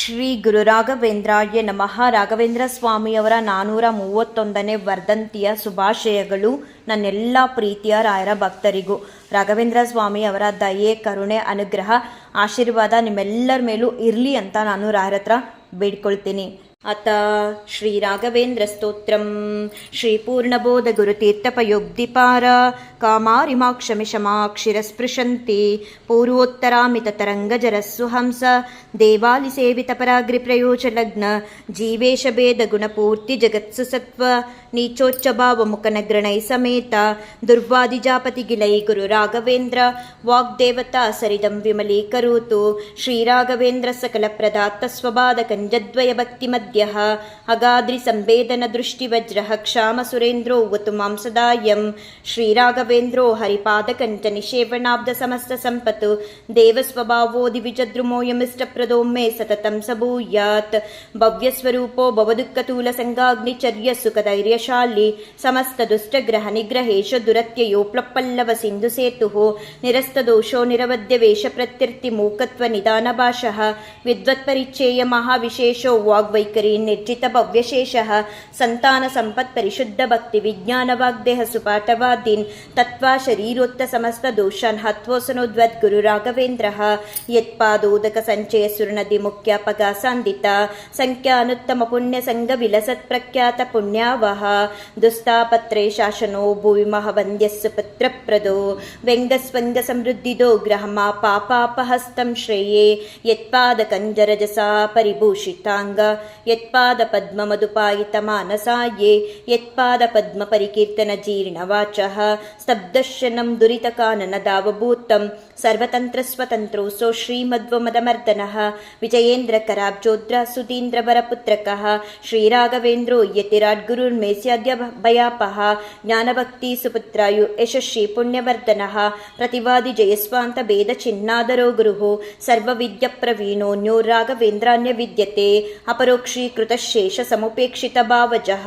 ಶ್ರೀ ಗುರು ರಾಘವೇಂದ್ರಾಯ ನಮಃ. ರಾಘವೇಂದ್ರ ಸ್ವಾಮಿಯವರ 431ನೇ ವರ್ಧಂತಿಯ ಶುಭಾಶಯಗಳು ನನ್ನೆಲ್ಲ ಪ್ರೀತಿಯ ರಾಯರ ಭಕ್ತರಿಗೂ. ರಾಘವೇಂದ್ರ ಸ್ವಾಮಿಯವರ ದಯೆ, ಕರುಣೆ, ಅನುಗ್ರಹ, ಆಶೀರ್ವಾದ ನಿಮ್ಮೆಲ್ಲರ ಮೇಲೂ ಇರಲಿ ಅಂತ ನಾನು ರಾಯರ ಹತ್ರ ಬೇಡ್ಕೊಳ್ತೀನಿ. ಅತ ಶ್ರೀ ರಾಘವೇಂದ್ರ ಸ್ತೋತ್ರಂ. ಶ್ರೀ ಪೂರ್ಣಬೋಧ ಗುರುತೀರ್ಥಪಯೋಬ್ಧಿಪಾರ ಕಾಮಾರಿಮಾಕ್ಷಮಿಷಮಾಕ್ಷಿರಸ್ಪೃಶಂತಿ ಪೂರ್ವೋತ್ತರಾಮಿತ ತರಂಗಜರಸ್ಸು ಹಂಸ ದೇವಾಲಿ ಸೇವಿತ ಪರಾಗ್ರಿ ಪ್ರಯೋಜಲಗ್ನ ಜೀವೇಶ ಭೇದ ಗುಣಪೂರ್ತಿ ಜಗತ್ಸು ಸತ್ವ ನೀಚೋಚ್ಚ ಭಾವ ಮುಖನಗ್ರಣೈ ಸಮೇತ ದುರ್ವಾದಿಜಾಪತಿ ಗಿಲೈ ಗುರು ರಾಘವೇಂದ್ರ ವಾಗ್ದೇವತಾ ಸರಿದಂ ವಿಮಲೀಕರೋತು. ಶ್ರೀ ರಾಘವೇಂದ್ರ ಸಕಲ ಪ್ರದಾತ್ತ ಸ್ವಬಾಧ ಕಂಜದ್ವಯ ಭಕ್ತಿ ಮಧ್ಯ ಅಗಾದ್ರಿ ಸಂವೇದನ ದೃಷ್ಟಿ ವಜ್ರ ಕ್ಷಾಮ ಸುರೇಂದ್ರೋ ವತು ಮಾಂ ಸದಾಯಂ. ಶ್ರೀ ರಾಘವೇಂದ್ರೋ ಹರಿಪಾದ ಕಂಚ ನಿಷೇವಣಾಬ್ಧ ಸಮಸ್ತ ಸಂಪತ್ತು ದೇವ ಸ್ವಭಾವೋ ದಿವಿಜದ್ರುಮೋಯಮಿಷ್ಟಪ್ರದೋ ಮೇ ಸತತಂ ಸಭೂಯಾತ್. ಭವ್ಯ ಸ್ವರೂಪೋ ಭವದುಃಖತೂಲ ಸಂಗಾಗ್ನಿಚರ್ಯ ಸುಖಧೈರ್ಯಶಾಲಿ ಸಮಸ್ತ ದುಷ್ಟಗ್ರಹ ನಿಗ್ರಹೇಶ ದುರತ್ಯಯೋ ಪ್ಲಪ್ಪಲ್ಲವ ಸಿಂಧು ಸೇತುಃ ನಿರಸ್ತ ದೋಷೋ ನಿರವಧ್ಯ ವೇಷ ಪ್ರತ್ಯರ್ಥಿ ಮೂಕತ್ವ ನಿಧಾನ ಭಾಷಃ ವಿದ್ವತ್ಪರಿಚೇಯ ಮಹಾವಿಶೇಷೋ ವಾಗ್ವೈಖರಿ ನಿರ್ಜಿತ ಭವ್ಯಶೇಷಃ ಸಂತಾನ ಸಂಪತ್ ಪರಿಶುದ್ಧ ಭಕ್ತಿ ವಿಜ್ಞಾನ ವಾಗ್ದೇಹ ಸುಪಾಠವಾದೀನ್ ತತ್ವಾ ಶರೀರೋತ್ತ ಸಮಸ್ತ ದೋಷಾನ್ ಹತ್ವೋಸನೋದ್ವದ್ ಗುರು ರಾಘವೇಂದ್ರಃ. ಯತ್ಪಾದೋದಕ ಸಂಚಯ ಸುರನದಿ ಮುಖ್ಯ ಪಗಾಸಾಂದಿತ ಸಂಖ್ಯಾನುತ್ತಮ ಪುಣ್ಯ ಸಂಘ ವಿಲಸತ್ ಪ್ರಖ್ಯಾತ ಪುಣ್ಯಾವಹ ದುಸ್ತಾಪತ್ರೇ ಶಾಸನೋ ಭುವಿ ಮಹವಂದ್ಯಸ್ಸು ಪುತ್ರಪ್ರದೋ ವ್ಯಂಗಸ್ವಂಗ ಸಮೃದ್ಧಿದೋ ಗ್ರಹಮಾ ಪಾಪಾಪಹಸ್ತಂ ಶ್ರೇಯೇ ಯತ್ಪಾದ ಕಂಜರಜಸಾ ಪರಿಭೂಷಿತಾಂಗ ಯತ್ಪಾದ ಪದ್ಮ ಮಧುಪಾಯಿತ ಮಾನಸಾಯೇ ಯತ್ಪಾದ ಪದ್ಮ ಪರಿಕೀರ್ತನ ಜೀರ್ಣ ವಾಚಃ ಸ್ತಬ್ಧಶನಂ ದುರಿತ ಕಾನನ ದಾವಭೂತಂ ಸರ್ವತಂತ್ರ ಸ್ವತಂತ್ರೋ ಸೋ ಶ್ರೀಮಧ್ವಮದಮರ್ದನಃ ವಿಜಯೇಂದ್ರ ಕರಾಬ್ಜೋದ್ರ ಸುಧೀಂದ್ರ ವರಪುತ್ರಕಃ ಶ್ರೀರಾಘವೇಂದ್ರೋ ಯತಿರಾಟ್ ಗುರುರ್ಮೇಸ್ಯಾದ್ಯ ಭಯಾಪಃ ಜ್ಞಾನಭಕ್ತಿ ಸುಪುತ್ರಾಯು ಯಶಸ್ವಿ ಪುಣ್ಯವರ್ಧನಃ ಪ್ರತಿವಾದಿ ಜಯಸ್ವಾಂತ ಭೇದ ಚಿನ್ನಾದರೋ ಗುರುಃ ಸರ್ವವಿದ್ಯ ಪ್ರವೀಣೋನ್ಯೋ ರಾಘವೇಂದ್ರಾನ್ಯ ವಿದ್ಯತೆ ಅಪರೋಕ್ಷೀಕೃತ ಶೇಷ ಸಮುಪೇಕ್ಷಿತ ಭಾವಜಃ.